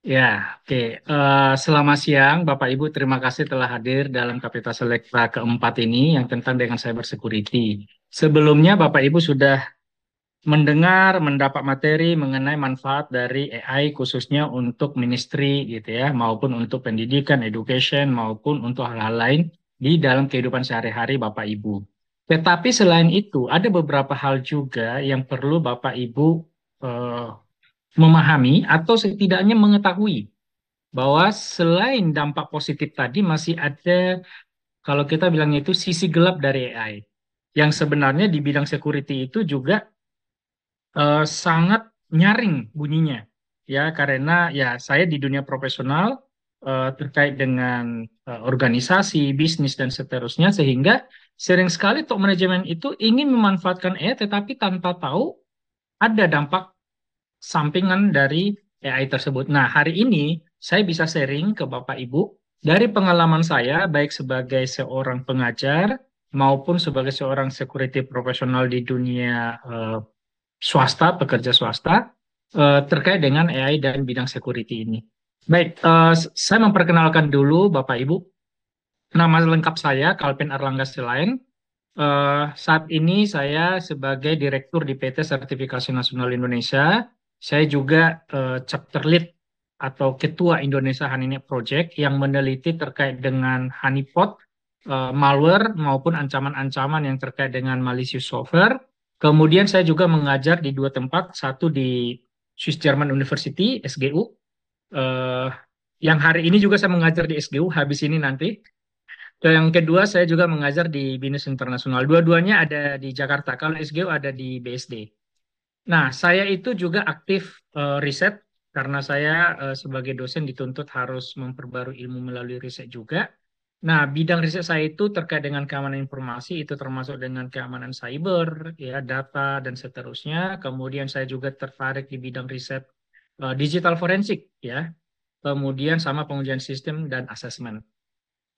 Ya, oke. Selamat siang, Bapak Ibu. Terima kasih telah hadir dalam Kapita Selekta keempat ini yang tentang dengan cyber security. Sebelumnya, Bapak Ibu sudah mendapat materi mengenai manfaat dari AI khususnya untuk ministry gitu ya, maupun untuk pendidikan, education, maupun untuk hal-hal lain di dalam kehidupan sehari-hari Bapak Ibu. Tetapi selain itu, ada beberapa hal juga yang perlu Bapak Ibu eh, memahami atau setidaknya mengetahui bahwa selain dampak positif tadi masih ada kalau kita bilangnya itu sisi gelap dari AI yang sebenarnya di bidang security itu juga sangat nyaring bunyinya ya karena ya saya di dunia profesional terkait dengan organisasi, bisnis dan seterusnya sehingga sering sekali top manajemen itu ingin memanfaatkan AI tetapi tanpa tahu ada dampak sampingan dari AI tersebut. Nah, hari ini saya bisa sharing ke Bapak Ibu dari pengalaman saya, baik sebagai seorang pengajar maupun sebagai seorang security profesional di dunia swasta, pekerja swasta, terkait dengan AI dan bidang security ini. Baik, saya memperkenalkan dulu Bapak Ibu. Nama lengkap saya Kalvin Erlangga Silain. Saat ini saya sebagai Direktur di PT Sertifikasi Nasional Indonesia. Saya juga chapter lead atau Ketua Indonesia Honeynet Project yang meneliti terkait dengan honeypot, malware maupun ancaman-ancaman yang terkait dengan malicious software. Kemudian saya juga mengajar di dua tempat, satu di Swiss German University (SGU), eh, yang hari ini juga saya mengajar di SGU habis ini nanti. Dan yang kedua, saya juga mengajar di Binus Internasional. Dua-duanya ada di Jakarta. Kalau SGU ada di BSD. Nah, saya itu juga aktif riset karena saya sebagai dosen dituntut harus memperbarui ilmu melalui riset juga. Nah, bidang riset saya itu terkait dengan keamanan informasi, itu termasuk dengan keamanan cyber, ya, data dan seterusnya. Kemudian saya juga tertarik di bidang riset digital forensik, ya. Kemudian sama pengujian sistem dan asesmen.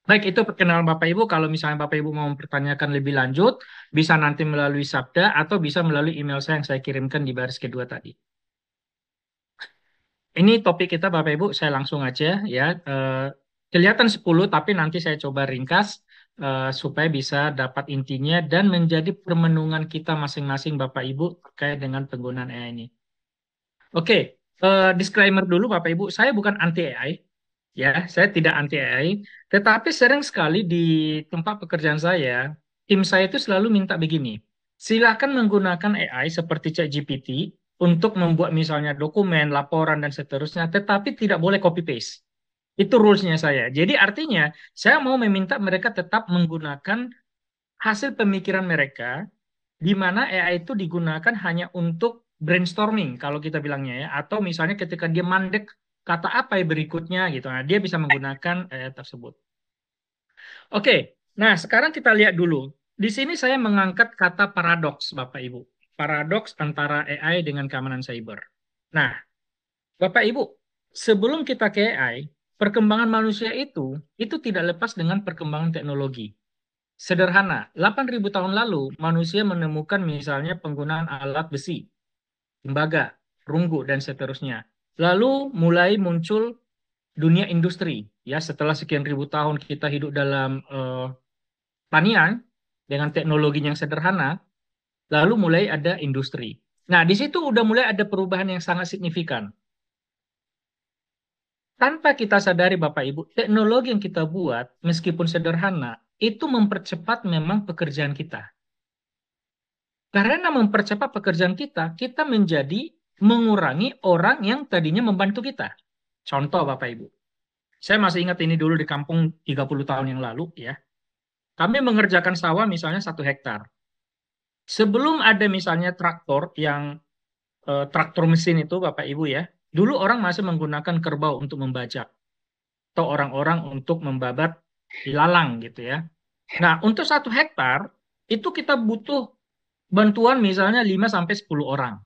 Baik, itu perkenalan Bapak Ibu. Kalau misalnya Bapak Ibu mau mempertanyakan lebih lanjut, bisa nanti melalui Sabda atau bisa melalui email saya yang saya kirimkan di baris kedua tadi. Ini topik kita Bapak Ibu, saya langsung aja ya. Kelihatan 10, tapi nanti saya coba ringkas supaya bisa dapat intinya dan menjadi permenungan kita masing-masing Bapak Ibu terkait dengan penggunaan AI ini. Oke, disclaimer dulu Bapak Ibu, saya bukan anti AI. Ya, saya tidak anti AI, tetapi sering sekali di tempat pekerjaan saya, tim saya itu selalu minta begini. Silakan menggunakan AI seperti ChatGPT untuk membuat misalnya dokumen, laporan, dan seterusnya, tetapi tidak boleh copy paste. Itu rules-nya saya. Jadi artinya, saya mau meminta mereka tetap menggunakan hasil pemikiran mereka di mana AI itu digunakan hanya untuk brainstorming kalau kita bilangnya ya atau misalnya ketika dia mandek kata apa yang berikutnya gitu nah dia bisa menggunakan AI tersebut. Oke, nah sekarang kita lihat dulu di sini saya mengangkat kata paradoks Bapak Ibu, paradoks antara AI dengan keamanan cyber. Nah Bapak Ibu, sebelum kita ke AI, perkembangan manusia itu tidak lepas dengan perkembangan teknologi. Sederhana, 8.000 tahun lalu manusia menemukan misalnya penggunaan alat besi, tembaga, perunggu, dan seterusnya. Lalu mulai muncul dunia industri. Ya, setelah sekian ribu tahun kita hidup dalam tanian dengan teknologi yang sederhana, lalu mulai ada industri. Nah, di situ udah mulai ada perubahan yang sangat signifikan. Tanpa kita sadari Bapak Ibu, teknologi yang kita buat, meskipun sederhana, itu mempercepat memang pekerjaan kita. Karena mempercepat pekerjaan kita, kita menjadi mengurangi orang yang tadinya membantu kita. Contoh Bapak Ibu, saya masih ingat ini dulu di kampung 30 tahun yang lalu ya. Kami mengerjakan sawah misalnya 1 hektar. Sebelum ada misalnya traktor yang traktor mesin itu Bapak Ibu ya, dulu orang masih menggunakan kerbau untuk membajak atau orang-orang untuk membabat ilalang gitu ya. Nah, untuk 1 hektar itu kita butuh bantuan misalnya 5 sampai 10 orang.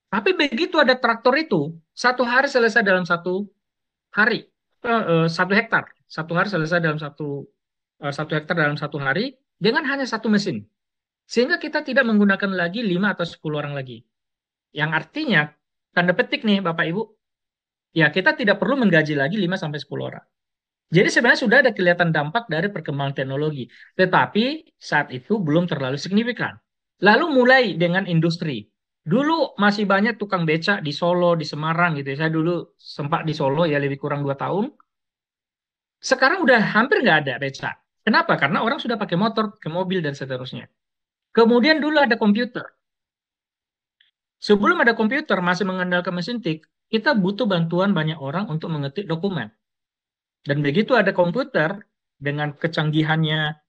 Tapi begitu ada traktor itu, 1 hari selesai dalam 1 hari. 1 hektar. 1 hari selesai dalam 1 hektar dalam 1 hari dengan hanya 1 mesin. Sehingga kita tidak menggunakan lagi 5 atau 10 orang lagi. Yang artinya, tanda petik nih Bapak Ibu, Ya, kita tidak perlu menggaji lagi 5 sampai 10 orang. Jadi sebenarnya sudah ada kelihatan dampak dari perkembangan teknologi, tetapi saat itu belum terlalu signifikan. Lalu mulai dengan industri. Dulu masih banyak tukang becak di Solo, di Semarang gitu ya. Saya dulu sempat di Solo ya lebih kurang 2 tahun. Sekarang udah hampir nggak ada becak. Kenapa? Karena orang sudah pakai motor, ke mobil dan seterusnya. Kemudian dulu ada komputer. Sebelum ada komputer masih mengandalkan mesin tik, kita butuh bantuan banyak orang untuk mengetik dokumen. Dan begitu ada komputer dengan kecanggihannya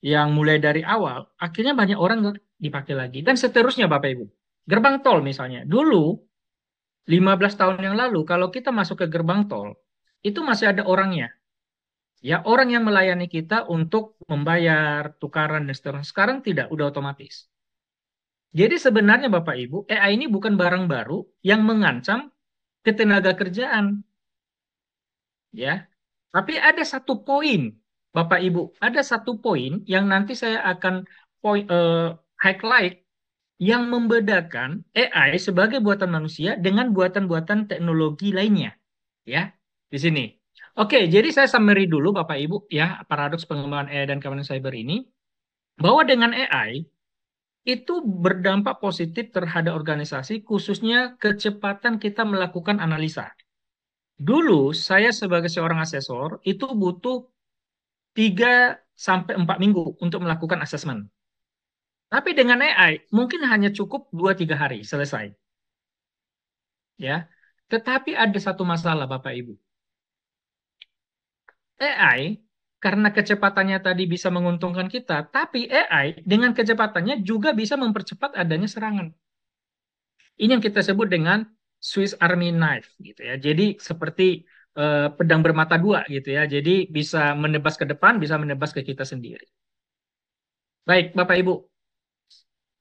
yang mulai dari awal, akhirnya banyak orang nggak dipakai lagi. Dan seterusnya Bapak Ibu. Gerbang tol misalnya. Dulu, 15 tahun yang lalu, kalau kita masuk ke gerbang tol, itu masih ada orangnya. Ya, orang yang melayani kita untuk membayar, tukaran, dan seterusnya. Sekarang tidak, udah otomatis. Jadi sebenarnya Bapak Ibu, AI ini bukan barang baru yang mengancam ketenaga kerjaan. Ya, tapi ada satu poin, Bapak Ibu, ada satu poin yang nanti saya akan highlight yang membedakan AI sebagai buatan manusia dengan buatan-buatan teknologi lainnya, ya, di sini. Oke, jadi saya summary dulu Bapak Ibu ya, paradoks pengembangan AI dan keamanan cyber ini, bahwa dengan AI itu berdampak positif terhadap organisasi, khususnya kecepatan kita melakukan analisa. Dulu saya sebagai seorang asesor itu butuh 3 sampai 4 minggu untuk melakukan asesmen. Tapi dengan AI mungkin hanya cukup 2-3 hari selesai. Ya. Tetapi ada satu masalah Bapak Ibu. AI karena kecepatannya tadi bisa menguntungkan kita, tapi AI dengan kecepatannya juga bisa mempercepat adanya serangan. Ini yang kita sebut dengan Swiss Army knife gitu ya. Jadi seperti pedang bermata dua gitu ya. Jadi bisa menebas ke depan, bisa menebas ke kita sendiri. Baik, Bapak Ibu,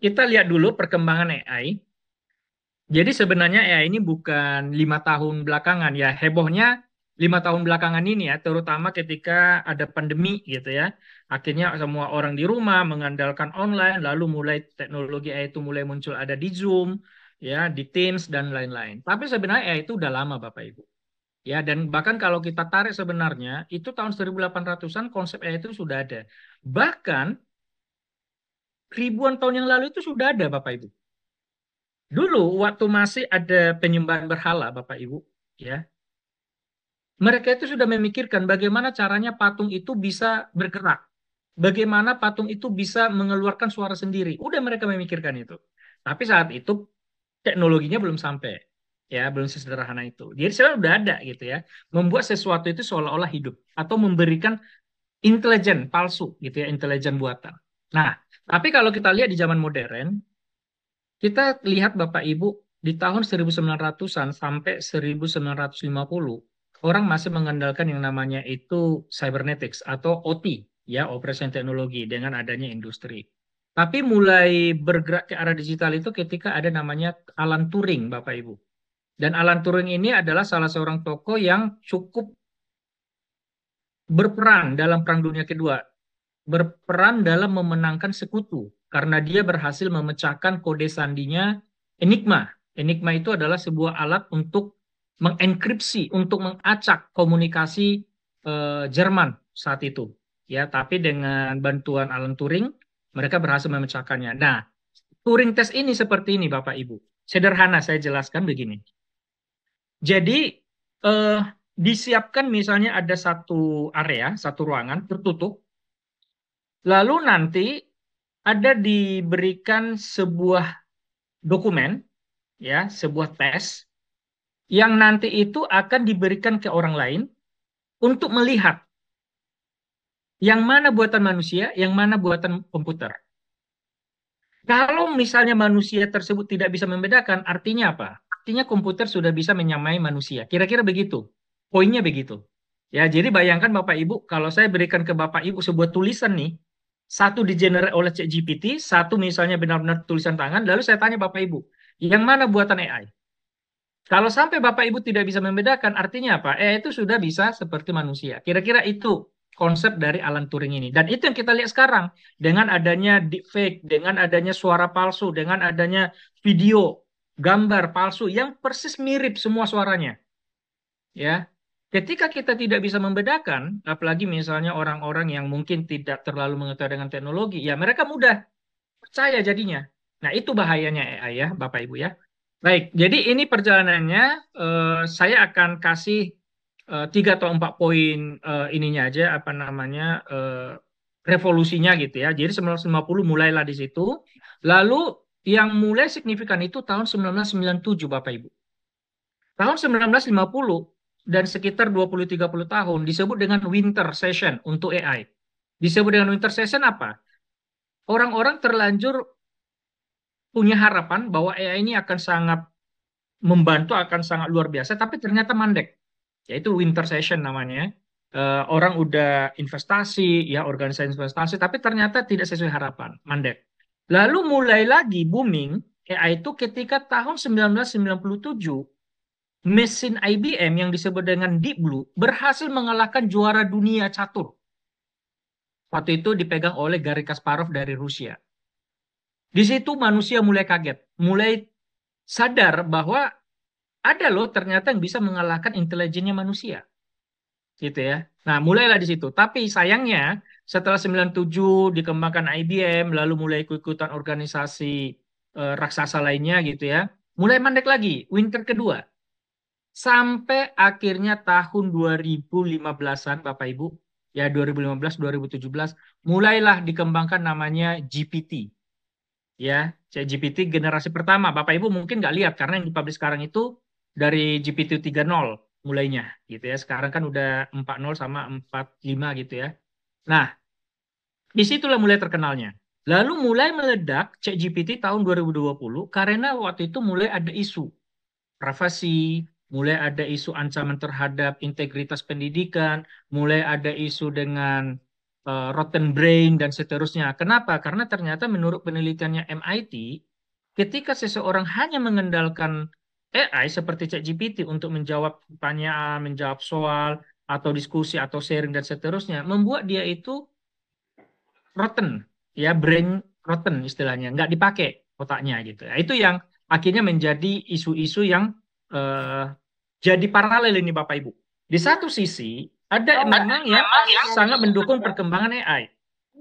kita lihat dulu perkembangan AI. Jadi sebenarnya AI ini bukan 5 tahun belakangan ya, hebohnya 5 tahun belakangan ini ya, terutama ketika ada pandemi gitu ya. Akhirnya semua orang di rumah mengandalkan online, lalu mulai teknologi AI itu mulai muncul ada di Zoom, ya, di Teams dan lain-lain. Tapi sebenarnya AI itu udah lama Bapak Ibu. Ya, dan bahkan kalau kita tarik sebenarnya itu tahun 1800-an konsep AI itu sudah ada. Bahkan ribuan tahun yang lalu itu sudah ada Bapak Ibu. Dulu waktu masih ada penyembahan berhala Bapak Ibu, ya. Mereka itu sudah memikirkan bagaimana caranya patung itu bisa bergerak. Bagaimana patung itu bisa mengeluarkan suara sendiri. Udah mereka memikirkan itu. Tapi saat itu teknologinya belum sampai. Ya, belum sesederhana itu. Jadi sebenarnya udah ada gitu ya. Membuat sesuatu itu seolah-olah hidup atau memberikan intelijen palsu gitu ya, intelijen buatan. Nah, tapi kalau kita lihat di zaman modern, kita lihat Bapak Ibu di tahun 1900-an sampai 1950, orang masih mengandalkan yang namanya itu cybernetics atau OT, ya, operation teknologi dengan adanya industri. Tapi mulai bergerak ke arah digital itu ketika ada namanya Alan Turing, Bapak Ibu. Dan Alan Turing ini adalah salah seorang tokoh yang cukup berperan dalam Perang Dunia Kedua, berperan dalam memenangkan sekutu karena dia berhasil memecahkan kode sandinya Enigma. Enigma itu adalah sebuah alat untuk mengenkripsi, untuk mengacak komunikasi Jerman saat itu. Ya, tapi dengan bantuan Alan Turing, mereka berhasil memecahkannya. Nah, Turing test ini seperti ini, Bapak Ibu. Sederhana saya jelaskan begini. Jadi eh, disiapkan misalnya ada satu area, satu ruangan tertutup. Lalu nanti ada diberikan sebuah dokumen, ya, sebuah tes yang nanti itu akan diberikan ke orang lain untuk melihat yang mana buatan manusia, yang mana buatan komputer. Kalau misalnya manusia tersebut tidak bisa membedakan, artinya apa? Artinya komputer sudah bisa menyamai manusia. Kira-kira begitu. Poinnya begitu. Ya, jadi bayangkan Bapak Ibu, kalau saya berikan ke Bapak Ibu sebuah tulisan nih, satu digenerate oleh ChatGPT, satu misalnya benar-benar tulisan tangan, lalu saya tanya Bapak Ibu, yang mana buatan AI? Kalau sampai Bapak Ibu tidak bisa membedakan, artinya apa? Itu sudah bisa seperti manusia. Kira-kira itu konsep dari Alan Turing ini. Dan itu yang kita lihat sekarang. Dengan adanya deepfake, dengan adanya suara palsu, dengan adanya video, gambar palsu yang persis mirip semua suaranya. ya. Ketika kita tidak bisa membedakan, apalagi misalnya orang-orang yang mungkin tidak terlalu mengetahui dengan teknologi, ya mereka mudah percaya jadinya. Nah, itu bahayanya AI ya, Bapak Ibu ya. Baik, jadi ini perjalanannya, saya akan kasih 3 atau 4 poin ininya aja, apa namanya, revolusinya gitu ya. Jadi 1950 mulailah di situ. Lalu yang mulai signifikan itu tahun 1997, Bapak Ibu. Tahun 1950 dan sekitar 20-30 tahun disebut dengan winter session untuk AI. Disebut dengan winter session apa? Orang-orang terlanjur punya harapan bahwa AI ini akan sangat membantu, akan sangat luar biasa, tapi ternyata mandek. Yaitu winter session namanya. Orang udah investasi, ya organisasi investasi, tapi ternyata tidak sesuai harapan, mandek. Lalu mulai lagi booming AI itu ketika tahun 1997 mesin IBM yang disebut dengan Deep Blue berhasil mengalahkan juara dunia catur. Waktu itu dipegang oleh Garry Kasparov dari Rusia. Di situ manusia mulai kaget, mulai sadar bahwa ada loh ternyata yang bisa mengalahkan intelijennya manusia, gitu ya. Nah, mulailah di situ. Tapi sayangnya setelah 97 dikembangkan IBM, lalu mulai ikut-ikutan organisasi raksasa lainnya gitu ya. Mulai mandek lagi, winter kedua. Sampai akhirnya tahun 2015-an Bapak Ibu, ya 2015-2017 mulailah dikembangkan namanya GPT. Ya, ChatGPT generasi pertama. Bapak Ibu mungkin nggak lihat karena yang dipublish sekarang itu dari GPT 3.0 mulainya gitu ya. Sekarang kan udah 4.0 sama 4.5 gitu ya. Nah, disitulah mulai terkenalnya. Lalu mulai meledak ChatGPT tahun 2020 karena waktu itu mulai ada isu privasi, mulai ada isu ancaman terhadap integritas pendidikan, mulai ada isu dengan rotten brain dan seterusnya. Kenapa? Karena ternyata menurut penelitiannya MIT, ketika seseorang hanya mengendalikan AI seperti ChatGPT untuk menjawab pertanyaan, menjawab soal, atau diskusi, atau sharing, dan seterusnya, membuat dia itu rotten, ya brain rotten istilahnya, nggak dipakai otaknya gitu. Nah, itu yang akhirnya menjadi isu-isu yang eh, jadi paralel ini Bapak Ibu. Di satu sisi ada memang yang sangat mendukung perkembangan AI.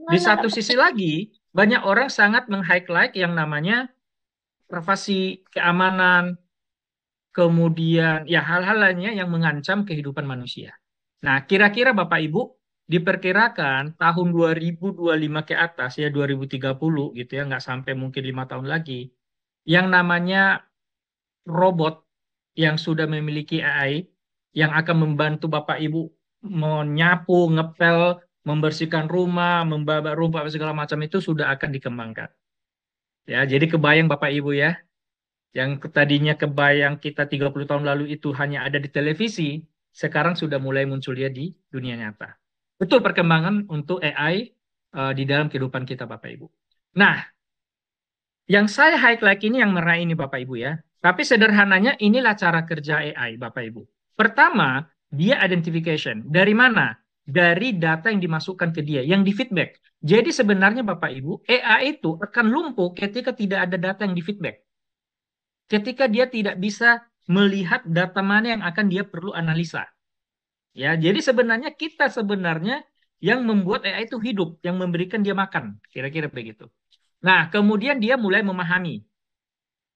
Di satu sisi lagi banyak orang sangat meng-highlight yang namanya privasi, keamanan, kemudian ya hal-hal lainnya yang mengancam kehidupan manusia. Nah, kira-kira Bapak Ibu diperkirakan tahun 2025 ke atas ya 2030 gitu ya, nggak sampai mungkin 5 tahun lagi, yang namanya robot yang sudah memiliki AI yang akan membantu Bapak Ibu menyapu, ngepel, membersihkan rumah, membabak rumput segala macam itu sudah akan dikembangkan. Ya, jadi kebayang Bapak Ibu ya, yang tadinya kebayang kita 30 tahun lalu itu hanya ada di televisi, sekarang sudah mulai muncul dia di dunia nyata. Betul perkembangan untuk AI di dalam kehidupan kita Bapak Ibu. Nah, yang saya highlight ini yang merah ini Bapak Ibu ya. Tapi sederhananya inilah cara kerja AI Bapak Ibu. Pertama, dia identification. Dari mana? Dari data yang dimasukkan ke dia, yang di feedback. Jadi sebenarnya Bapak Ibu, AI itu akan lumpuh ketika tidak ada data yang di feedback. Ketika dia tidak bisa melihat data mana yang akan dia perlu analisa. Ya, jadi sebenarnya kita sebenarnya yang membuat AI itu hidup, yang memberikan dia makan, kira-kira begitu. Nah, kemudian dia mulai memahami.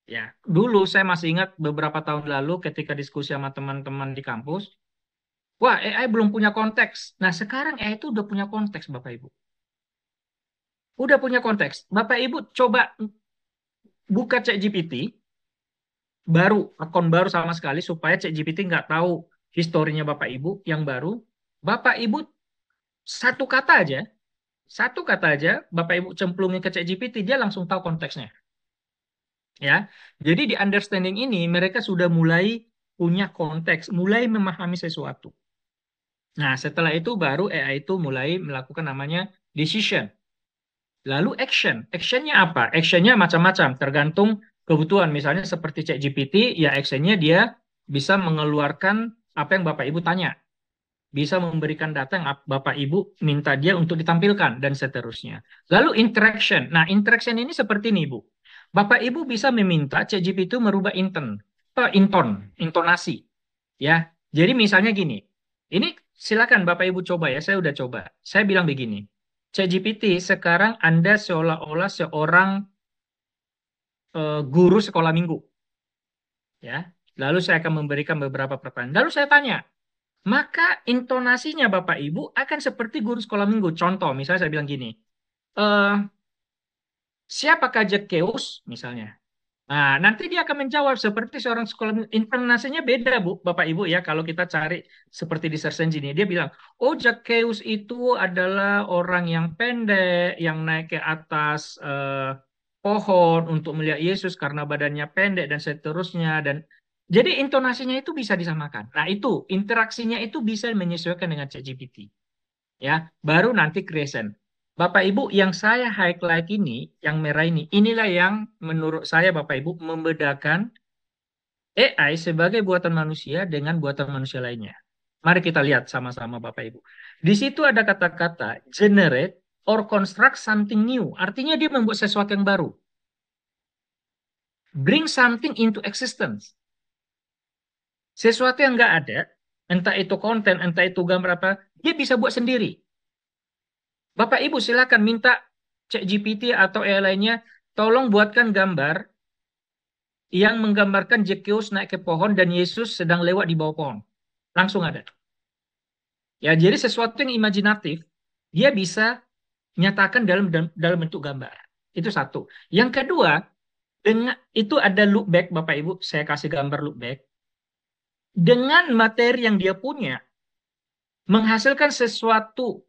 Ya, dulu saya masih ingat beberapa tahun lalu ketika diskusi sama teman-teman di kampus, wah AI belum punya konteks. Nah, sekarang AI itu udah punya konteks, Bapak Ibu. Udah punya konteks. Bapak Ibu coba buka ChatGPT, baru, akun baru sama sekali, supaya ChatGPT nggak tahu historinya Bapak Ibu yang baru. Bapak Ibu satu kata aja, satu kata aja, Bapak Ibu cemplungin ke ChatGPT, dia langsung tahu konteksnya. Ya, jadi di understanding ini mereka sudah mulai punya konteks, mulai memahami sesuatu. Nah, setelah itu baru AI itu mulai melakukan namanya decision. Lalu action. Actionnya apa? Actionnya macam-macam, tergantung kebutuhan. Misalnya seperti ChatGPT, ya actionnya dia bisa mengeluarkan apa yang Bapak Ibu tanya. Bisa memberikan data yang Bapak Ibu minta dia untuk ditampilkan, dan seterusnya. Lalu interaction. Nah, interaction ini seperti ini, Bu. Bapak Ibu bisa meminta ChatGPT itu merubah intonasi. Ya, Jadi misalnya gini, ini silakan Bapak Ibu coba ya, saya udah coba. Saya bilang begini, ChatGPT sekarang Anda seolah-olah seorang guru sekolah minggu, ya. Lalu saya akan memberikan beberapa pertanyaan. Lalu saya tanya, maka intonasinya Bapak Ibu akan seperti guru sekolah minggu. Contoh, misalnya saya bilang gini, eh, siapakah Zacchaeus misalnya? Nah, nanti dia akan menjawab seperti seorang sekolah minggu. Intonasinya beda, Bu, Bapak Ibu ya. Kalau kita cari seperti di search engine ini, dia bilang, oh Zacchaeus itu adalah orang yang pendek, yang naik ke atas pohon untuk melihat Yesus karena badannya pendek dan seterusnya. Dan jadi intonasinya itu bisa disamakan. Nah, itu interaksinya itu bisa menyesuaikan dengan ChatGPT. Ya, baru nanti creation. Bapak Ibu, yang saya highlight ini, yang merah ini, inilah yang menurut saya Bapak Ibu membedakan AI sebagai buatan manusia dengan buatan manusia lainnya. Mari kita lihat sama-sama Bapak Ibu. Di situ ada kata-kata generate or construct something new. Artinya dia membuat sesuatu yang baru. Bring something into existence. Sesuatu yang nggak ada, entah itu konten, entah itu gambar apa, dia bisa buat sendiri. Bapak Ibu silakan minta ChatGPT atau AI lainnya, tolong buatkan gambar yang menggambarkan Zacchaeus naik ke pohon dan Yesus sedang lewat di bawah pohon. Langsung ada. Ya, jadi sesuatu yang imajinatif, dia bisa nyatakan dalam bentuk gambar. Itu satu. Yang kedua, dengan itu ada look back, Bapak Ibu, saya kasih gambar look back. Dengan materi yang dia punya, menghasilkan sesuatu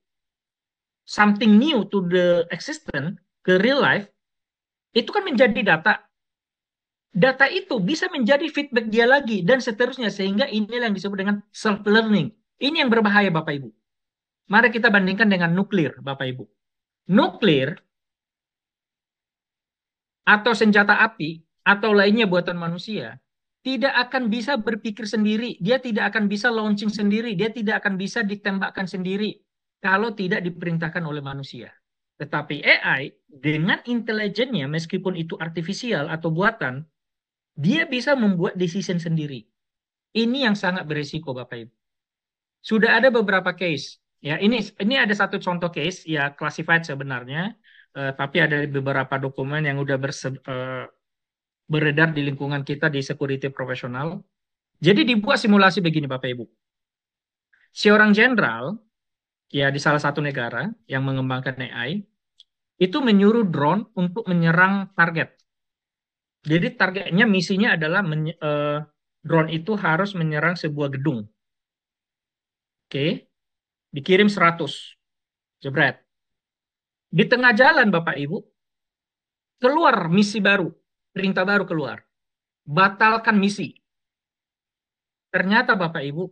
something new to the existence ke real life, itu kan menjadi data. Data itu bisa menjadi feedback dia lagi dan seterusnya sehingga inilah yang disebut dengan self learning. Ini yang berbahaya Bapak Ibu. Mari kita bandingkan dengan nuklir Bapak Ibu. Nuklir atau senjata api atau lainnya buatan manusia tidak akan bisa berpikir sendiri, dia tidak akan bisa launching sendiri, dia tidak akan bisa ditembakkan sendiri kalau tidak diperintahkan oleh manusia. Tetapi AI dengan intelijennya meskipun itu artifisial atau buatan, dia bisa membuat decision sendiri. Ini yang sangat berisiko Bapak Ibu. Sudah ada beberapa case. Ya, ini ada satu contoh case ya classified sebenarnya, tapi ada beberapa dokumen yang udah beredar di lingkungan kita di security profesional. Jadi dibuat simulasi begini Bapak Ibu. Seorang jenderal ya di salah satu negara yang mengembangkan AI itu menyuruh drone untuk menyerang target. Jadi targetnya misinya adalah drone itu harus menyerang sebuah gedung. Oke, dikirim 100. Jebret. Di tengah jalan Bapak Ibu keluar misi baru, perintah baru keluar. Batalkan misi. Ternyata Bapak Ibu,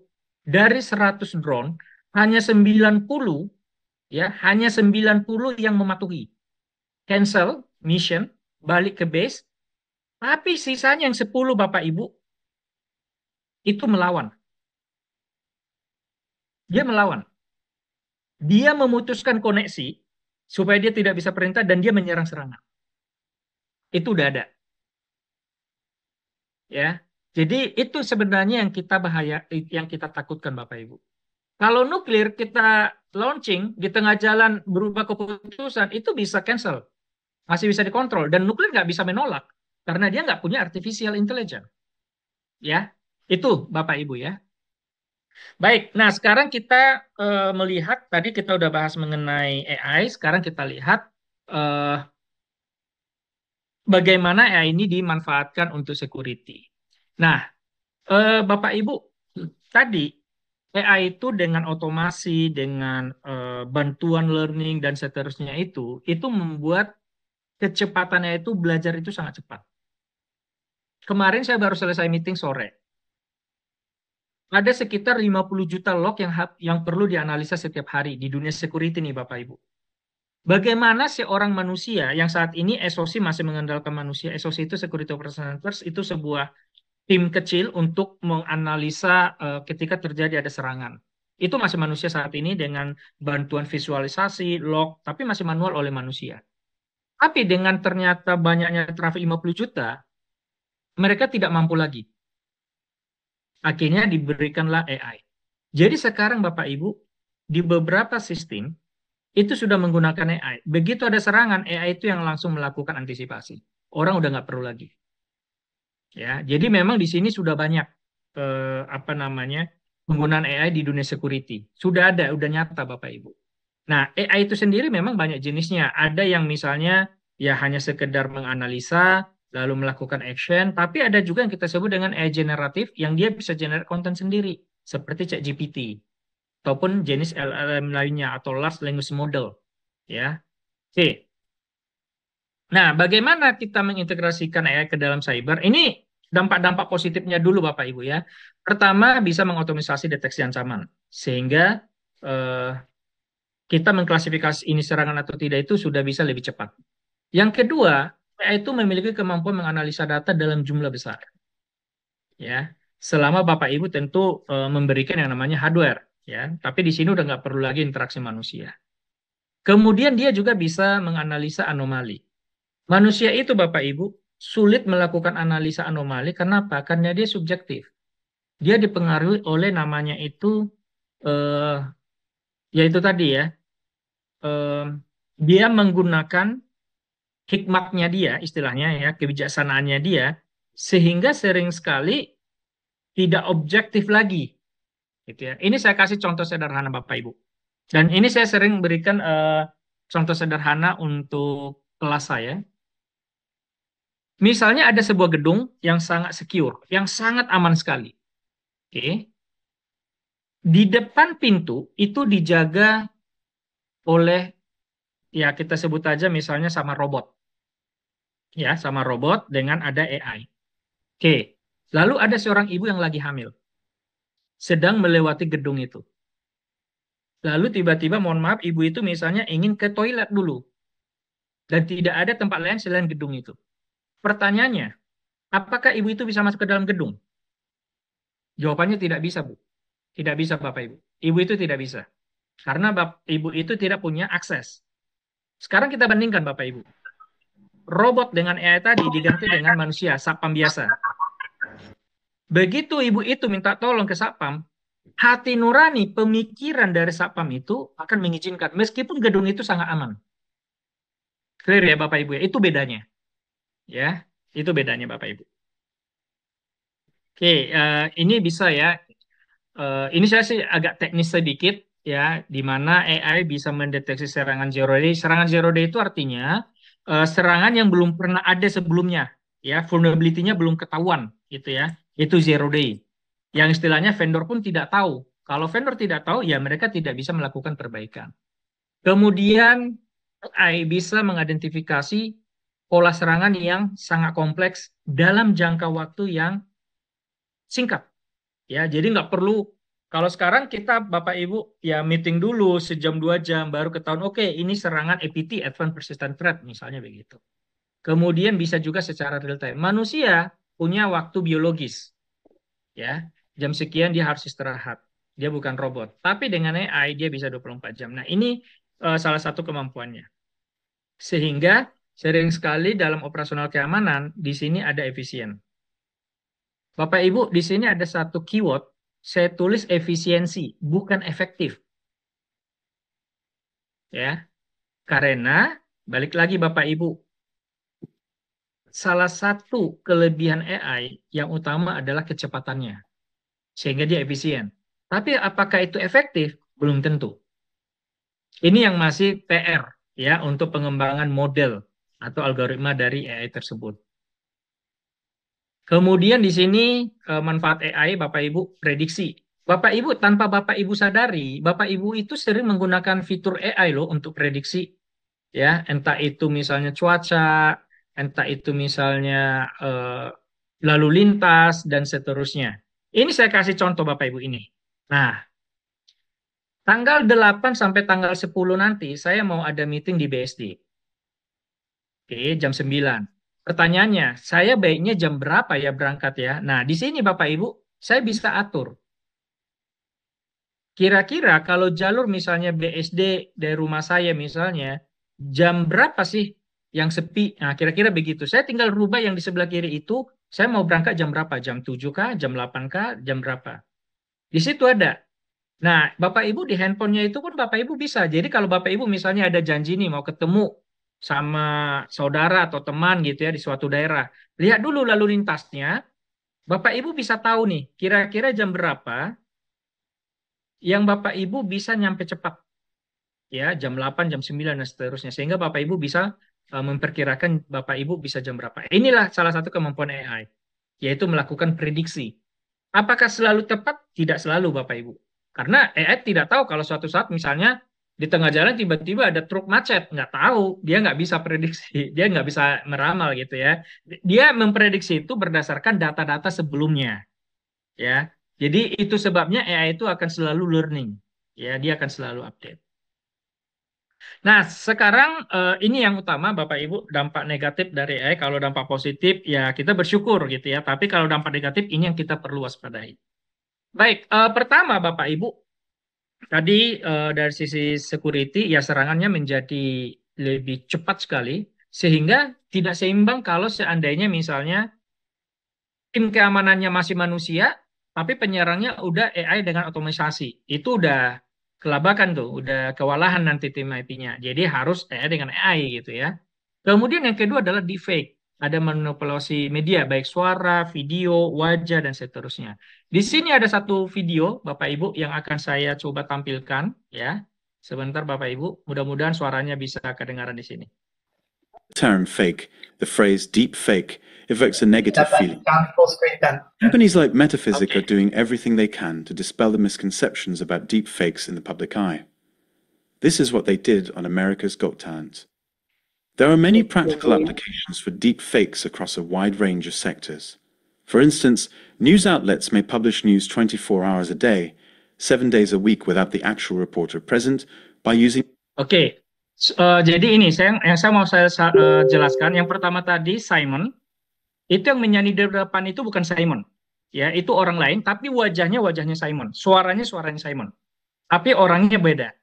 dari 100 drone, hanya 90 ya, hanya 90 yang mematuhi. Cancel mission, balik ke base, tapi sisanya yang 10 Bapak Ibu itu melawan. Dia melawan. Dia memutuskan koneksi supaya dia tidak bisa perintah dan dia menyerang serangan. Itu udah ada, ya. Jadi itu sebenarnya yang kita bahaya, yang kita takutkan Bapak Ibu. Kalau nuklir kita launching di tengah jalan berubah keputusan itu bisa cancel, masih bisa dikontrol dan nuklir nggak bisa menolak karena dia nggak punya artificial intelligence, ya. Itu Bapak Ibu ya. Baik, nah sekarang kita melihat tadi kita udah bahas mengenai AI, sekarang kita lihat eh, bagaimana AI ini dimanfaatkan untuk security. Nah, Bapak Ibu, tadi AI itu dengan otomasi, dengan bantuan learning dan seterusnya itu membuat kecepatannya itu belajar itu sangat cepat. Kemarin saya baru selesai meeting sore. Ada sekitar 50 juta log yang perlu dianalisa setiap hari di dunia security nih Bapak Ibu. Bagaimana seorang manusia yang saat ini SOC masih mengandalkan manusia, SOC itu Security Operations Center, itu sebuah tim kecil untuk menganalisa ketika terjadi ada serangan. Itu masih manusia saat ini dengan bantuan visualisasi, log, tapi masih manual oleh manusia. Tapi dengan ternyata banyaknya traffic 50 juta, mereka tidak mampu lagi. Akhirnya diberikanlah AI. Jadi sekarang Bapak Ibu, di beberapa sistem itu sudah menggunakan AI. Begitu ada serangan, AI itu yang langsung melakukan antisipasi. Orang udah nggak perlu lagi. Ya, jadi memang di sini sudah banyak apa namanya penggunaan AI di dunia security. Sudah ada, udah nyata Bapak Ibu. Nah, AI itu sendiri memang banyak jenisnya. Ada yang misalnya ya hanya sekedar menganalisa lalu melakukan action, tapi ada juga yang kita sebut dengan AI generatif yang dia bisa generate konten sendiri, seperti ChatGPT ataupun jenis LLM lainnya atau large language model, ya. Oke. Nah, bagaimana kita mengintegrasikan AI ke dalam cyber? Ini dampak-dampak positifnya dulu, Bapak Ibu ya. Pertama, bisa mengotomisasi deteksi ancaman, sehingga eh, kita mengklasifikasi ini serangan atau tidak itu sudah bisa lebih cepat. Yang kedua, AI itu memiliki kemampuan menganalisa data dalam jumlah besar, ya. Selama Bapak Ibu tentu memberikan yang namanya hardware, ya. Tapi di sini udah nggak perlu lagi interaksi manusia. Kemudian dia juga bisa menganalisa anomali. Manusia itu Bapak Ibu sulit melakukan analisa anomali. Kenapa? Karena dia subjektif. Dia dipengaruhi oleh namanya itu eh, yaitu tadi ya, eh, dia menggunakan hikmatnya dia, istilahnya ya, kebijaksanaannya dia, sehingga sering sekali tidak objektif lagi, gitu ya. Ini saya kasih contoh sederhana Bapak Ibu. Dan ini saya sering berikan contoh sederhana untuk kelas saya. Misalnya ada sebuah gedung yang sangat secure, yang sangat aman sekali. Oke. Di depan pintu itu dijaga oleh ya kita sebut aja misalnya sama robot, ya sama robot dengan ada AI. Oke. Lalu ada seorang ibu yang lagi hamil, sedang melewati gedung itu. Lalu tiba-tiba, mohon maaf, ibu itu misalnya ingin ke toilet dulu dan tidak ada tempat lain selain gedung itu. Pertanyaannya, apakah ibu itu bisa masuk ke dalam gedung? Jawabannya tidak bisa, Bu. Tidak bisa, Bapak Ibu. Ibu itu tidak bisa. Karena ibu itu tidak punya akses. Sekarang kita bandingkan Bapak Ibu. Robot dengan AI tadi diganti dengan manusia, satpam biasa. Begitu ibu itu minta tolong ke satpam, hati nurani pemikiran dari satpam itu akan mengizinkan. Meskipun gedung itu sangat aman. Clear ya Bapak Ibu ya? Itu bedanya. Ya, itu bedanya Bapak Ibu. Oke, ini bisa ya. Ini saya sih agak teknis sedikit ya, di mana AI bisa mendeteksi serangan zero day. Serangan zero day itu artinya serangan yang belum pernah ada sebelumnya, ya, vulnerability-nya belum ketahuan, gitu ya. Itu zero day. Yang istilahnya vendor pun tidak tahu. Kalau vendor tidak tahu, ya mereka tidak bisa melakukan perbaikan. Kemudian AI bisa mengidentifikasi pola serangan yang sangat kompleks dalam jangka waktu yang singkat. Ya, jadi nggak perlu kalau sekarang kita Bapak Ibu ya meeting dulu sejam 2 jam baru ketahuan oke ini serangan APT Advanced Persistent Threat misalnya begitu. Kemudian bisa juga secara real time. Manusia punya waktu biologis ya. Jam sekian dia harus istirahat. Dia bukan robot. Tapi dengan AI dia bisa 24 jam. Nah, ini salah satu kemampuannya. Sehingga sering sekali dalam operasional keamanan di sini ada efisien. Bapak Ibu, di sini ada satu keyword, saya tulis efisiensi, bukan efektif. Ya, karena balik lagi Bapak Ibu, salah satu kelebihan AI yang utama adalah kecepatannya, sehingga dia efisien. Tapi apakah itu efektif? Belum tentu. Ini yang masih PR ya untuk pengembangan model atau algoritma dari AI tersebut. Kemudian di sini manfaat AI Bapak Ibu prediksi. Bapak Ibu tanpa Bapak Ibu sadari, Bapak Ibu itu sering menggunakan fitur AI loh untuk prediksi ya, entah itu misalnya cuaca, entah itu misalnya lalu lintas dan seterusnya. Ini saya kasih contoh Bapak Ibu ini. Nah, tanggal 8 sampai tanggal 10 nanti saya mau ada meeting di BSD. Oke, jam 9. Pertanyaannya, saya baiknya jam berapa ya berangkat ya? Nah, di sini Bapak Ibu, saya bisa atur. Kira-kira kalau jalur misalnya BSD dari rumah saya misalnya, jam berapa sih yang sepi? Nah, kira-kira begitu. Saya tinggal rubah yang di sebelah kiri itu, Saya mau berangkat jam berapa? Jam 7 kah? Jam 8 kah? Jam berapa? Di situ ada. Nah, Bapak Ibu di handphonenya itu pun Bapak Ibu bisa. Jadi kalau Bapak Ibu misalnya ada janji nih mau ketemu sama saudara atau teman gitu ya di suatu daerah. Lihat dulu lalu lintasnya. Bapak Ibu bisa tahu nih kira-kira jam berapa yang Bapak Ibu bisa nyampe cepat. Ya, jam 8, jam 9 dan seterusnya. Sehingga Bapak Ibu bisa memperkirakan Bapak Ibu bisa jam berapa. Inilah salah satu kemampuan AI, yaitu melakukan prediksi. Apakah selalu tepat? Tidak selalu, Bapak Ibu. Karena AI tidak tahu kalau suatu saat misalnya di tengah jalan tiba-tiba ada truk macet. Nggak tahu, dia nggak bisa prediksi, dia nggak bisa meramal gitu ya. Dia memprediksi itu berdasarkan data-data sebelumnya, ya. Jadi itu sebabnya AI itu akan selalu learning, ya, dia akan selalu update. Nah, sekarang ini yang utama Bapak Ibu, dampak negatif dari AI. Kalau dampak positif ya kita bersyukur gitu ya. Tapi kalau dampak negatif ini yang kita perlu waspadai. Baik, pertama Bapak Ibu, tadi dari sisi security ya serangannya menjadi lebih cepat sekali sehingga tidak seimbang kalau seandainya misalnya tim keamanannya masih manusia tapi penyerangnya udah AI dengan otomatisasi. Itu udah kelabakan tuh, udah kewalahan nanti tim IT-nya. Jadi harus AI dengan AI gitu ya. Kemudian yang kedua adalah deepfake. Ada manipulasi media, baik suara, video, wajah, dan seterusnya. Di sini ada satu video, Bapak Ibu, yang akan saya coba tampilkan. Ya, sebentar Bapak Ibu. Mudah-mudahan suaranya bisa kedengaran di sini. Term fake, the phrase deep fake, evokes a negative feeling. Companies like Metaphysic are doing everything they can to dispel the misconceptions about deep fakes in the public eye. This is what they did on America's Got Talent. There are many practical applications for deep fakes across a wide range of sectors. For instance, news outlets may publish news 24 hours a day, 7 days a week without the actual reporter present by using... Oke, jadi ini yang saya mau jelaskan. Yang pertama tadi Simon, itu yang menyanyi di depan itu bukan Simon. Ya, itu orang lain, tapi wajahnya Simon. Suaranya Simon. Tapi orangnya beda.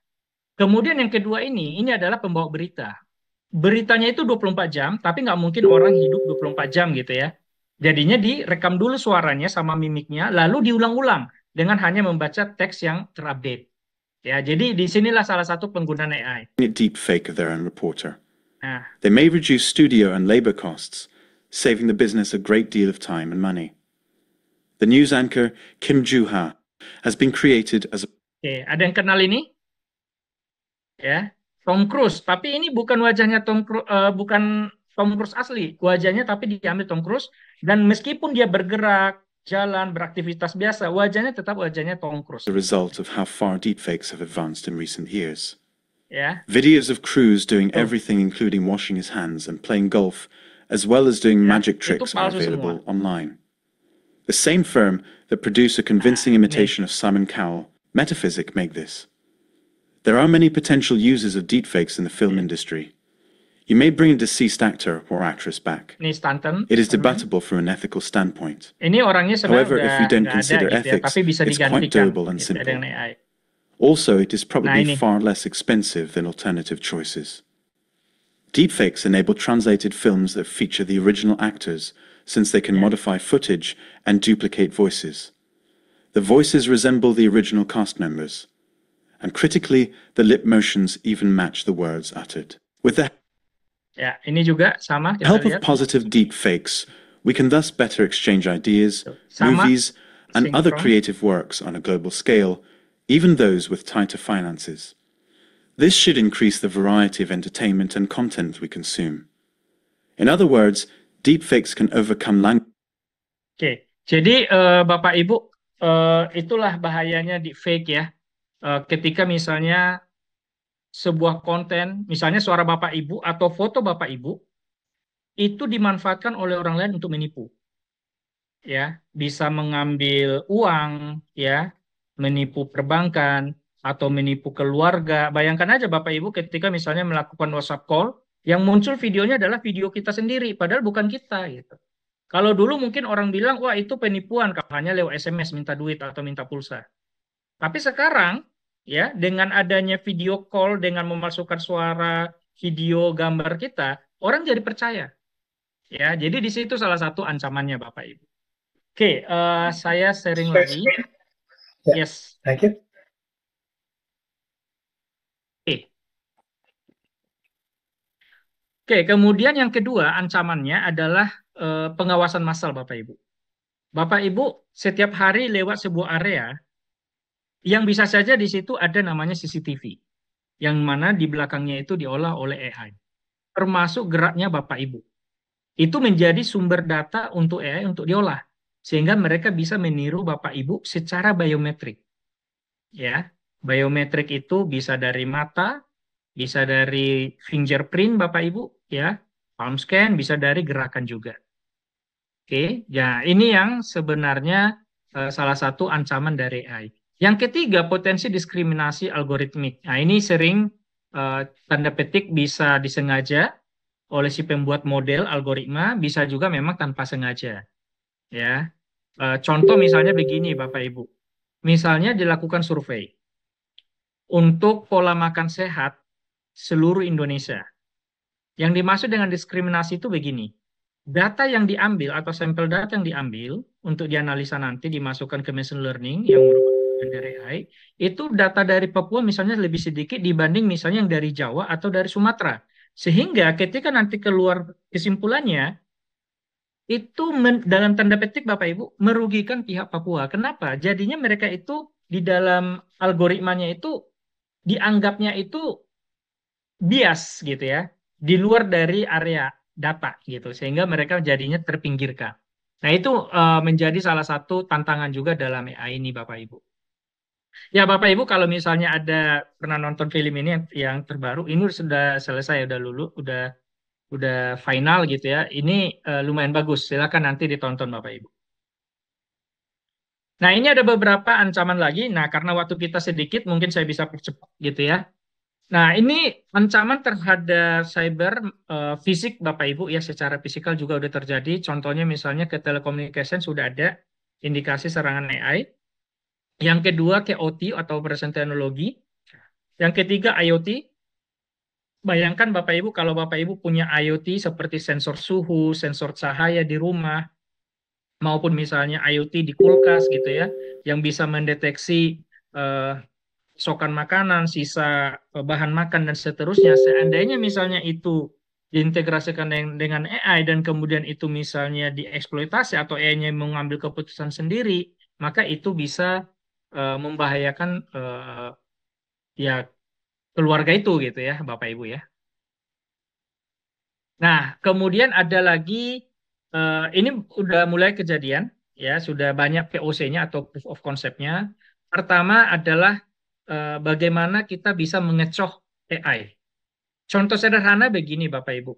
Kemudian yang kedua ini adalah pembawa berita. Beritanya itu 24 jam, tapi nggak mungkin orang hidup 24 jam gitu ya. Jadinya direkam dulu suaranya sama mimiknya, lalu diulang-ulang dengan hanya membaca teks yang terupdate. Ya, jadi di sinilah salah satu penggunaan AI. Deep fake of their own reporter. Nah, They may reduce studio and labor costs, saving the business a great deal of time and money. The news anchor Kim Joo-ha has been created as a... oke, ada yang kenal ini? Ya, Tom Cruise. Tapi ini bukan wajahnya bukan Tom Cruise asli. Wajahnya tapi diambil Tom Cruise dan meskipun dia bergerak, jalan, beraktivitas biasa, wajahnya tetap wajahnya Tom Cruise. a result of how far deepfakes have advanced in recent years. Ya. Videos of Cruise doing everything including washing his hands and playing golf, as well as doing magic tricks, are available online. The same firm that produced a convincing imitation of Simon Cowell, Metaphysic, make this. There are many potential uses of deepfakes in the film industry. You may bring a deceased actor or actress back. Ini Stanton. It is debatable from an ethical standpoint. Ini orangnya However, if you don't nggak consider ada gitu ya, ethics, tapi bisa it's quite digantikan doable and gitu ya, simple. dengan AI. Also, it is probably ini. far less expensive than alternative choices. Deepfakes enable translated films that feature the original actors, since they can modify footage and duplicate voices. The voices resemble the original cast members, and critically, the lip motions even match the words uttered. With the Ya, ini juga sama. help of positive deepfakes, we can thus better exchange ideas, movies, and other creative works on a global scale, even those with tighter finances. This should increase the variety of entertainment and content we consume. In other words, deepfakes can overcome language. Oke, jadi Bapak Ibu, itulah bahayanya deepfake ya. Ketika misalnya sebuah konten, misalnya suara Bapak Ibu atau foto Bapak Ibu, itu dimanfaatkan oleh orang lain untuk menipu. Ya, bisa mengambil uang, ya, menipu perbankan, atau menipu keluarga. Bayangkan aja Bapak Ibu ketika misalnya melakukan WhatsApp call, yang muncul videonya adalah video kita sendiri, padahal bukan kita gitu. Kalau dulu mungkin orang bilang, wah itu penipuan, kalau hanya lewat SMS minta duit atau minta pulsa. Tapi sekarang, ya dengan adanya video call, dengan memasukkan suara, video, gambar kita, orang jadi percaya. Ya, jadi di situ salah satu ancamannya Bapak Ibu. Oke, saya sharing Share lagi. screen. Yeah. Yes. Thank you. Oke. Oke, kemudian yang kedua ancamannya adalah pengawasan massal Bapak Ibu. Bapak Ibu setiap hari lewat sebuah area yang bisa saja di situ ada namanya CCTV, yang mana di belakangnya itu diolah oleh AI, termasuk geraknya Bapak Ibu. Itu menjadi sumber data untuk AI untuk diolah, sehingga mereka bisa meniru Bapak Ibu secara biometrik. Ya, biometrik itu bisa dari mata, bisa dari fingerprint Bapak Ibu, ya, palm scan, bisa dari gerakan juga. Oke, ya ini yang sebenarnya salah satu ancaman dari AI. Yang ketiga, potensi diskriminasi algoritmik. Nah, ini sering tanda petik bisa disengaja oleh si pembuat model algoritma, bisa juga memang tanpa sengaja. Ya, contoh misalnya begini, Bapak Ibu. Misalnya dilakukan survei untuk pola makan sehat seluruh Indonesia. Yang dimaksud dengan diskriminasi itu begini. Data yang diambil atau sampel data yang diambil untuk dianalisa nanti dimasukkan ke machine learning yang merupakan dari AI, itu data dari Papua misalnya lebih sedikit dibanding misalnya yang dari Jawa atau dari Sumatera. Sehingga ketika nanti keluar kesimpulannya, itu dalam tanda petik Bapak Ibu merugikan pihak Papua. Kenapa? Jadinya mereka itu di dalam algoritmanya itu dianggapnya itu bias gitu ya, di luar dari area data gitu, sehingga mereka jadinya terpinggirkan. Nah, itu menjadi salah satu tantangan juga dalam AI ini, Bapak Ibu. Ya, Bapak Ibu, kalau misalnya ada pernah nonton film ini yang terbaru, ini sudah selesai, udah lulu, udah final gitu ya. Ini lumayan bagus. Silakan nanti ditonton, Bapak Ibu. Nah, ini ada beberapa ancaman lagi. Nah, karena waktu kita sedikit, mungkin saya bisa percepat gitu ya. Nah, ini ancaman terhadap cyber fisik Bapak Ibu ya secara fisikal juga udah terjadi. Contohnya misalnya ke telekomunikasi sudah ada indikasi serangan AI. Yang kedua ke OT atau operation teknologi. Yang ketiga IoT. Bayangkan Bapak Ibu kalau Bapak Ibu punya IoT seperti sensor suhu, sensor cahaya di rumah, maupun misalnya IoT di kulkas gitu ya, yang bisa mendeteksi eh, pasokan makanan, sisa bahan makan dan seterusnya. Seandainya misalnya itu diintegrasikan dengan AI dan kemudian itu misalnya dieksploitasi atau AI-nya mengambil keputusan sendiri, maka itu bisa membahayakan ya keluarga itu gitu ya, Bapak Ibu ya. Nah, kemudian ada lagi ini udah mulai kejadian ya, sudah banyak POC-nya atau proof of concept-nya. Pertama adalah bagaimana kita bisa mengecoh AI. Contoh sederhana begini Bapak Ibu.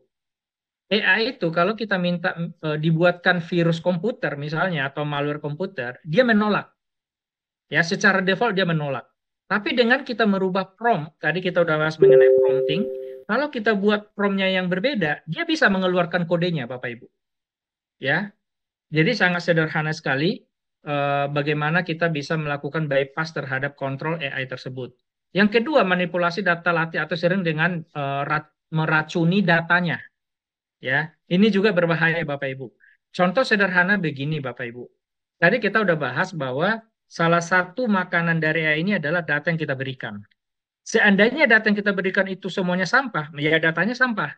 AI itu kalau kita minta dibuatkan virus komputer misalnya atau malware komputer, dia menolak. Ya, secara default dia menolak. Tapi dengan kita merubah prompt, tadi kita udah bahas mengenai prompting, kalau kita buat promptnya yang berbeda, dia bisa mengeluarkan kodenya Bapak Ibu. Ya, jadi sangat sederhana sekali bagaimana kita bisa melakukan bypass terhadap kontrol AI tersebut. Yang kedua, manipulasi data latih atau sering dengan meracuni datanya. Ya, ini juga berbahaya Bapak Ibu. Contoh sederhana begini Bapak Ibu. Tadi kita udah bahas bahwa salah satu makanan dari AI ini adalah data yang kita berikan. Seandainya data yang kita berikan itu semuanya sampah, ya datanya sampah.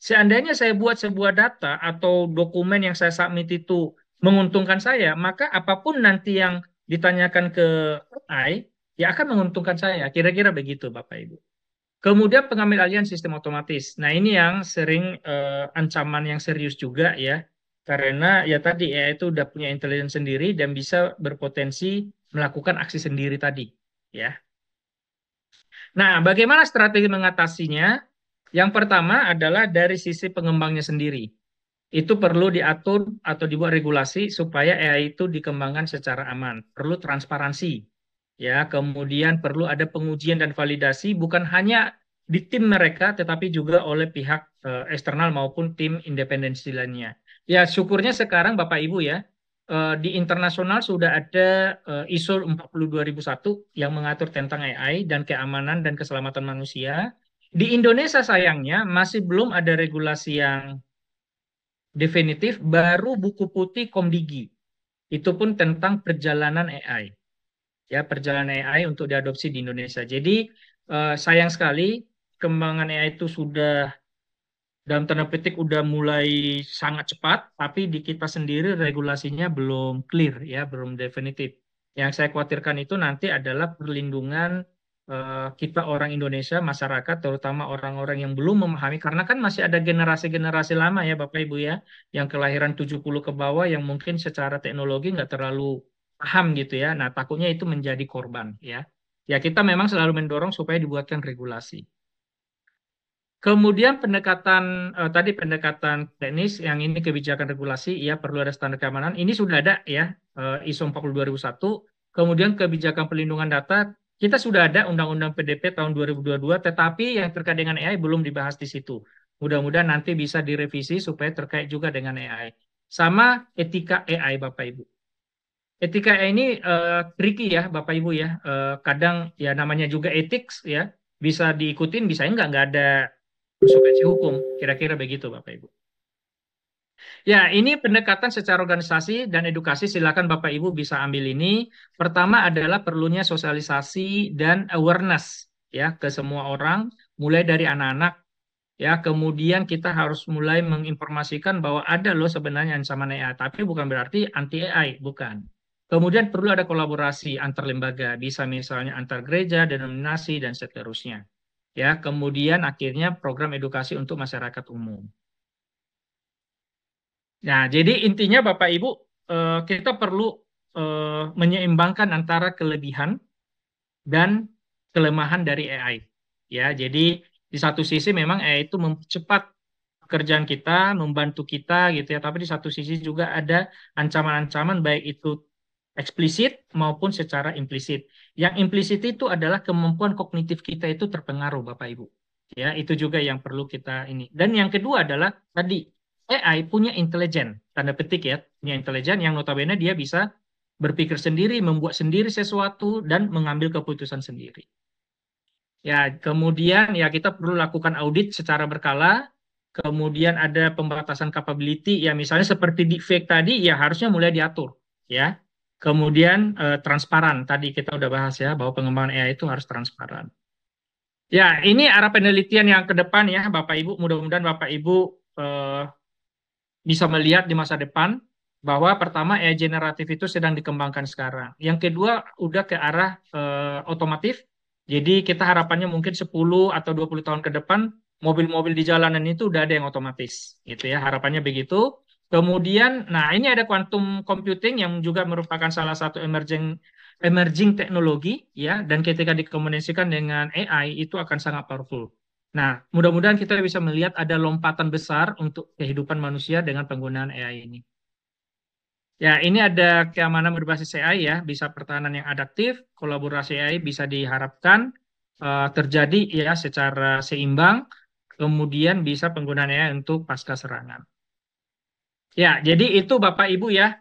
Seandainya saya buat sebuah data atau dokumen yang saya submit itu menguntungkan saya, maka apapun nanti yang ditanyakan ke AI, ya akan menguntungkan saya. Kira-kira begitu, Bapak Ibu. Kemudian pengambil alihan sistem otomatis. Nah, ini yang sering ancaman yang serius juga ya. Karena ya tadi AI itu udah punya intelijen sendiri dan bisa berpotensi melakukan aksi sendiri tadi, ya. Nah, bagaimana strategi mengatasinya? Yang pertama adalah dari sisi pengembangnya sendiri. Itu perlu diatur atau dibuat regulasi supaya AI itu dikembangkan secara aman. Perlu transparansi. Ya, kemudian perlu ada pengujian dan validasi bukan hanya di tim mereka tetapi juga oleh pihak eksternal maupun tim independensi lainnya. Ya, syukurnya sekarang Bapak Ibu ya, di internasional sudah ada ISO 42001 yang mengatur tentang AI dan keamanan dan keselamatan manusia. Di Indonesia sayangnya masih belum ada regulasi yang definitif baru buku putih Komdigi. Itu pun tentang perjalanan AI. Ya, perjalanan AI untuk diadopsi di Indonesia. Jadi sayang sekali kembangan AI itu sudah dalam tanda petik udah mulai sangat cepat, tapi di kita sendiri regulasinya belum clear ya, belum definitif. Yang saya khawatirkan itu nanti adalah perlindungan kita orang Indonesia, masyarakat, terutama orang-orang yang belum memahami, karena kan masih ada generasi-generasi lama ya Bapak Ibu ya, yang kelahiran 70 ke bawah yang mungkin secara teknologi nggak terlalu paham gitu ya. Nah, takutnya itu menjadi korban ya. Ya kita memang selalu mendorong supaya dibuatkan regulasi. Kemudian tadi pendekatan teknis, yang ini kebijakan regulasi, ya perlu ada standar keamanan. Ini sudah ada ya, ISO 40 2001. Kemudian kebijakan pelindungan data, kita sudah ada Undang-Undang PDP tahun 2022, tetapi yang terkait dengan AI belum dibahas di situ. Mudah-mudahan nanti bisa direvisi supaya terkait juga dengan AI. Sama etika AI, Bapak Ibu. Etika AI ini tricky ya, Bapak Ibu ya. Kadang ya namanya juga ethics ya, bisa diikutin, bisa nggak ada konsekuensi hukum. Kira-kira begitu, Bapak Ibu. Ya, ini pendekatan secara organisasi dan edukasi. Silakan Bapak Ibu bisa ambil ini. Pertama adalah perlunya sosialisasi dan awareness ya ke semua orang, mulai dari anak-anak ya. Kemudian kita harus mulai menginformasikan bahwa ada loh sebenarnya ancaman AI, tapi bukan berarti anti AI, bukan. Kemudian perlu ada kolaborasi antar lembaga, bisa misalnya antar gereja, denominasi dan seterusnya. Ya, kemudian akhirnya program edukasi untuk masyarakat umum. Nah, jadi intinya Bapak Ibu, kita perlu menyeimbangkan antara kelebihan dan kelemahan dari AI. Ya, jadi di satu sisi memang AI itu mempercepat pekerjaan kita, membantu kita gitu ya, tapi di satu sisi juga ada ancaman-ancaman baik itu eksplisit maupun secara implisit. Yang implisit itu adalah kemampuan kognitif kita itu terpengaruh, Bapak Ibu. Ya, itu juga yang perlu kita ini. Dan yang kedua adalah tadi AI punya intelijen, tanda petik ya, punya intelijen yang notabene dia bisa berpikir sendiri, membuat sendiri sesuatu dan mengambil keputusan sendiri. Ya, kemudian ya kita perlu lakukan audit secara berkala. Kemudian ada pembatasan capability, ya misalnya seperti deepfake tadi, ya harusnya mulai diatur, ya. Kemudian transparan, tadi kita udah bahas ya, bahwa pengembangan AI itu harus transparan. Ya, ini arah penelitian yang ke depan ya, Bapak Ibu. Mudah-mudahan Bapak Ibu eh, bisa melihat di masa depan bahwa pertama AI generatif itu sedang dikembangkan sekarang. Yang kedua udah ke arah otomotif. Jadi kita harapannya mungkin 10 atau 20 tahun ke depan mobil-mobil di jalanan itu udah ada yang otomatis gitu ya. Harapannya begitu. Kemudian nah ini ada quantum computing yang juga merupakan salah satu emerging emerging teknologi ya, dan ketika dikombinasikan dengan AI itu akan sangat powerful. Nah, mudah-mudahan kita bisa melihat ada lompatan besar untuk kehidupan manusia dengan penggunaan AI ini. Ya, ini ada keamanan berbasis AI ya, bisa pertahanan yang adaptif, kolaborasi AI bisa diharapkan terjadi ya secara seimbang, kemudian bisa penggunaan AI untuk pasca serangan. Ya, jadi itu Bapak Ibu ya,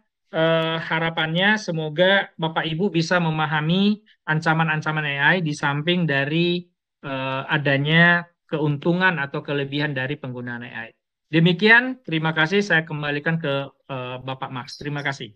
harapannya semoga Bapak Ibu bisa memahami ancaman-ancaman AI di samping dari adanya keuntungan atau kelebihan dari penggunaan AI. Demikian, terima kasih. Saya kembalikan ke Bapak Max. Terima kasih.